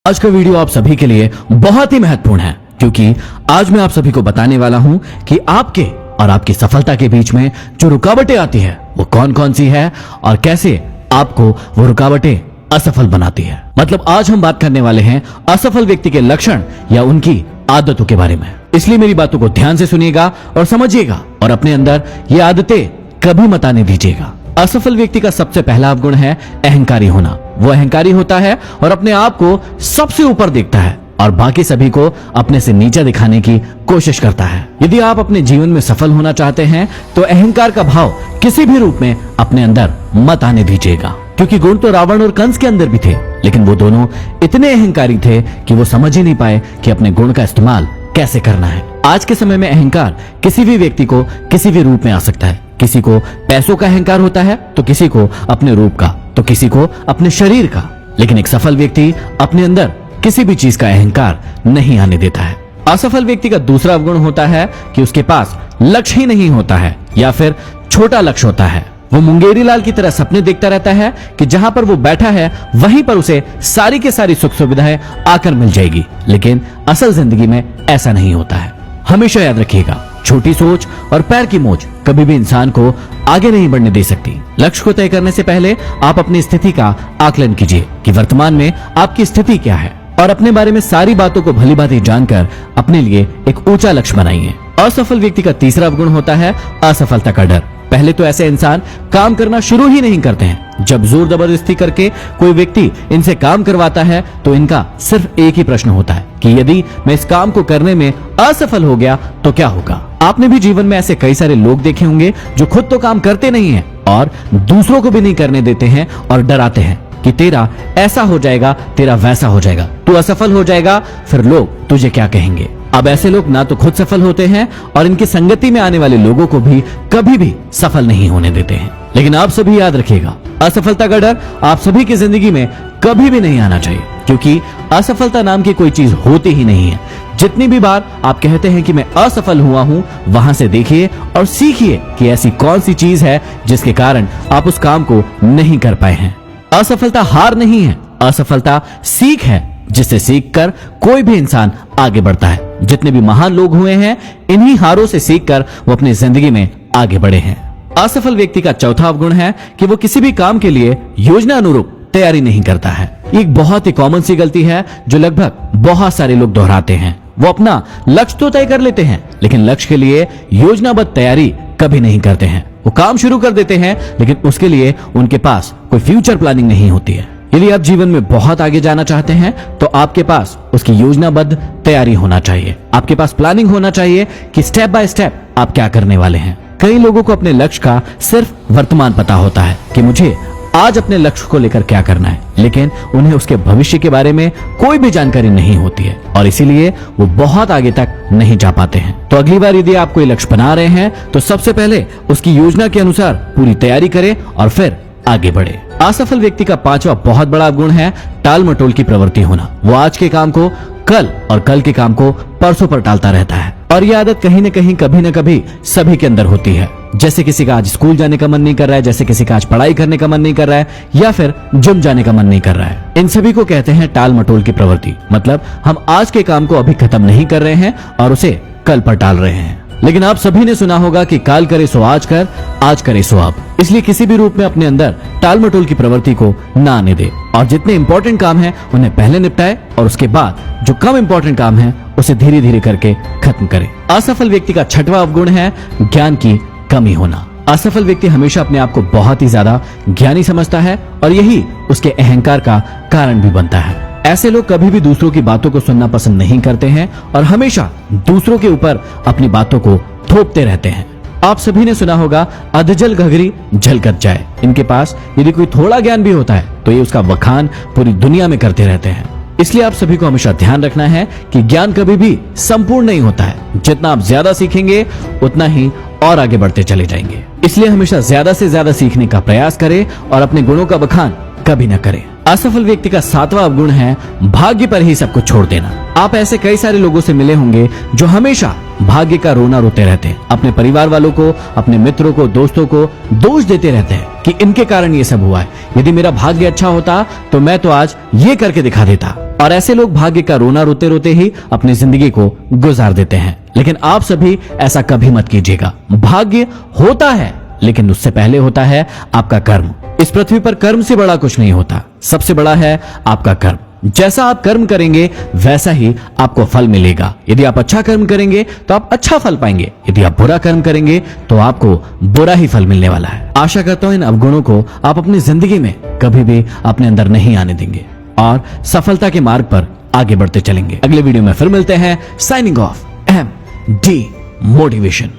आज का वीडियो आप सभी के लिए बहुत ही महत्वपूर्ण है क्योंकि आज मैं आप सभी को बताने वाला हूं कि आपके और आपकी सफलता के बीच में जो रुकावटें आती है वो कौन कौन सी है और कैसे आपको वो रुकावटें असफल बनाती है। मतलब आज हम बात करने वाले हैं असफल व्यक्ति के लक्षण या उनकी आदतों के बारे में। इसलिए मेरी बातों को ध्यान से सुनिएगा और समझिएगा और अपने अंदर ये आदतें कभी मत आने दीजिएगा। असफल व्यक्ति का सबसे पहला अवगुण है अहंकारी होना। वो अहंकारी होता है और अपने आप को सबसे ऊपर देखता है और बाकी सभी को अपने से नीचा दिखाने की कोशिश करता है। यदि आप अपने जीवन में सफल होना चाहते हैं तो अहंकार का भाव किसी भी रूप में अपने अंदर मत आने दीजिएगा, क्योंकि गुण तो रावण और कंस के अंदर भी थे, लेकिन वो दोनों इतने अहंकारी थे कि वो समझ ही नहीं पाए कि अपने गुण का इस्तेमाल कैसे करना है। आज के समय में अहंकार किसी भी व्यक्ति को किसी भी रूप में आ सकता है। किसी को पैसों का अहंकार होता है तो किसी को अपने रूप का, तो किसी को अपने शरीर का। लेकिन एक सफल व्यक्ति अपने अंदर किसी भी चीज का अहंकार नहीं आने देता है। असफल व्यक्ति का दूसरा अवगुण होता है कि उसके पास लक्ष्य ही नहीं होता है या फिर छोटा लक्ष्य होता है। वो मुंगेरी लाल की तरह सपने देखता रहता है कि जहां पर वो बैठा है वहीं पर उसे सारी के सारी सुख सुविधाएं आकर मिल जाएगी, लेकिन असल जिंदगी में ऐसा नहीं होता है। हमेशा याद रखिएगा, छोटी सोच और पैर की मोच कभी भी इंसान को आगे नहीं बढ़ने दे सकती। लक्ष्य को तय करने से पहले आप अपनी स्थिति का आकलन कीजिए कि वर्तमान में आपकी स्थिति क्या है और अपने बारे में सारी बातों को भली भांति जानकर अपने लिए एक ऊंचा लक्ष्य बनाइए। असफल व्यक्ति का तीसरा अवगुण होता है असफलता का डर। पहले तो ऐसे इंसान काम करना शुरू ही नहीं करते हैं। जब जोर जबरदस्ती करके कोई व्यक्ति इनसे काम करवाता है तो इनका सिर्फ एक ही प्रश्न होता है कि यदि मैं इस काम को करने में असफल हो गया तो क्या होगा। आपने भी जीवन में ऐसे कई सारे लोग देखे होंगे जो खुद तो काम करते नहीं हैं और दूसरों को भी नहीं करने देते हैं और डराते हैं कि तेरा ऐसा हो जाएगा, तेरा वैसा हो जाएगा, तू असफल हो जाएगा, फिर लोग तुझे क्या कहेंगे। अब ऐसे लोग ना तो खुद सफल होते हैं और इनकी संगति में आने वाले लोगों को भी कभी भी सफल नहीं होने देते हैं। लेकिन आप सभी याद रखिएगा, असफलता का डर आप सभी की जिंदगी में कभी भी नहीं आना चाहिए, क्योंकि असफलता नाम की कोई चीज होती ही नहीं है। जितनी भी बार आप कहते हैं कि मैं असफल हुआ हूं, वहां से देखिए और सीखिए कि ऐसी कौन सी चीज है जिसके कारण आप उस काम को नहीं कर पाए हैं। असफलता हार नहीं है, असफलता सीख है, जिससे सीखकर कोई भी इंसान आगे बढ़ता है। जितने भी महान लोग हुए हैं, इन्हीं हारों से सीखकर वो अपनी जिंदगी में आगे बढ़े हैं। असफल व्यक्ति का चौथा अवगुण है कि वो किसी भी काम के लिए योजना अनुरूप तैयारी नहीं करता है। एक बहुत ही कॉमन सी गलती है जो लगभग बहुत सारे लोग दोहराते हैं। वो अपना लक्ष्य तो तय कर लेते हैं, लेकिन लक्ष्य के लिए योजनाबद्ध तैयारी कभी नहीं करते हैं। वो काम शुरू कर देते हैं, लेकिन उसके लिए उनके पास कोई फ्यूचर प्लानिंग नहीं होती है। यदि आप जीवन में बहुत आगे जाना चाहते हैं तो आपके पास उसकी योजनाबद्ध तैयारी होना चाहिए। आपके पास प्लानिंग होना चाहिए कि स्टेप बाय स्टेप आप क्या करने वाले हैं। कई लोगों को अपने लक्ष्य का सिर्फ वर्तमान पता होता है कि मुझे आज अपने लक्ष्य को लेकर क्या करना है, लेकिन उन्हें उसके भविष्य के बारे में कोई भी जानकारी नहीं होती है और इसीलिए वो बहुत आगे तक नहीं जा पाते हैं। तो अगली बार यदि आप कोई लक्ष्य बना रहे हैं तो सबसे पहले उसकी योजना के अनुसार पूरी तैयारी करें और फिर आगे बढ़े। असफल व्यक्ति का पांचवा बहुत बड़ा गुण है टाल मटोल की प्रवृत्ति होना। वो आज के काम को कल और कल के काम को परसों पर टालता रहता है और ये आदत कहीं न कहीं कभी न कभी सभी के अंदर होती है। जैसे किसी का आज स्कूल जाने का मन नहीं कर रहा है, जैसे किसी का आज पढ़ाई करने का मन नहीं कर रहा है या फिर जिम जाने का मन नहीं कर रहा है। इन सभी को कहते हैं टाल मटोल की प्रवृत्ति। मतलब हम आज के काम को अभी खत्म नहीं कर रहे हैं और उसे कल पर टाल रहे हैं। लेकिन आप सभी ने सुना होगा कि काल करे सो आज कर, आज करे सो अब। इसलिए किसी भी रूप में अपने अंदर टाल मटोल की प्रवृत्ति को ना आने दे और जितने इंपॉर्टेंट काम हैं उन्हें पहले निपटाए और उसके बाद जो कम इंपॉर्टेंट काम है उसे धीरे धीरे करके खत्म करें। असफल व्यक्ति का छठवां अवगुण है ज्ञान की कमी होना। असफल व्यक्ति हमेशा अपने आप को बहुत ही ज्यादा ज्ञानी समझता है और यही उसके अहंकार का कारण भी बनता है। ऐसे लोग कभी भी दूसरों की बातों को सुनना पसंद नहीं करते हैं और हमेशा दूसरों के ऊपर अपनी बातों को थोपते रहते हैं। आप सभी ने सुना होगा अधजल घघरी झलकत जाए। इनके पास यदि कोई थोड़ा ज्ञान भी होता है तो ये उसका बखान पूरी दुनिया में करते रहते हैं। इसलिए आप सभी को हमेशा ध्यान रखना है कि ज्ञान कभी भी संपूर्ण नहीं होता है। जितना आप ज्यादा सीखेंगे उतना ही और आगे बढ़ते चले जाएंगे। इसलिए हमेशा ज्यादा से ज्यादा सीखने का प्रयास करें और अपने गुणों का बखान कभी न करें। असफल व्यक्ति का सातवां अवगुण है भाग्य पर ही सब कुछ छोड़ देना। आप ऐसे कई सारे लोगों से मिले होंगे जो हमेशा भाग्य का रोना रोते रहते हैं। अपने परिवार वालों को, अपने मित्रों को, दोस्तों को दोष देते रहते हैं कि इनके कारण ये सब हुआ है। यदि मेरा भाग्य अच्छा होता तो मैं तो आज ये करके दिखा देता। और ऐसे लोग भाग्य का रोना रोते रोते ही अपनी जिंदगी को गुजार देते हैं। लेकिन आप सभी ऐसा कभी मत कीजिएगा। भाग्य होता है, लेकिन उससे पहले होता है आपका कर्म। इस पृथ्वी पर कर्म से बड़ा कुछ नहीं होता, सबसे बड़ा है आपका कर्म। जैसा आप कर्म करेंगे वैसा ही आपको फल मिलेगा। यदि आप अच्छा कर्म करेंगे तो आप अच्छा फल पाएंगे, यदि आप बुरा कर्म करेंगे तो आपको बुरा ही फल मिलने वाला है। आशा करता हूं इन अवगुणों को आप अपनी जिंदगी में कभी भी अपने अंदर नहीं आने देंगे और सफलता के मार्ग पर आगे बढ़ते चलेंगे। अगले वीडियो में फिर मिलते हैं। Signing off, MD motivation.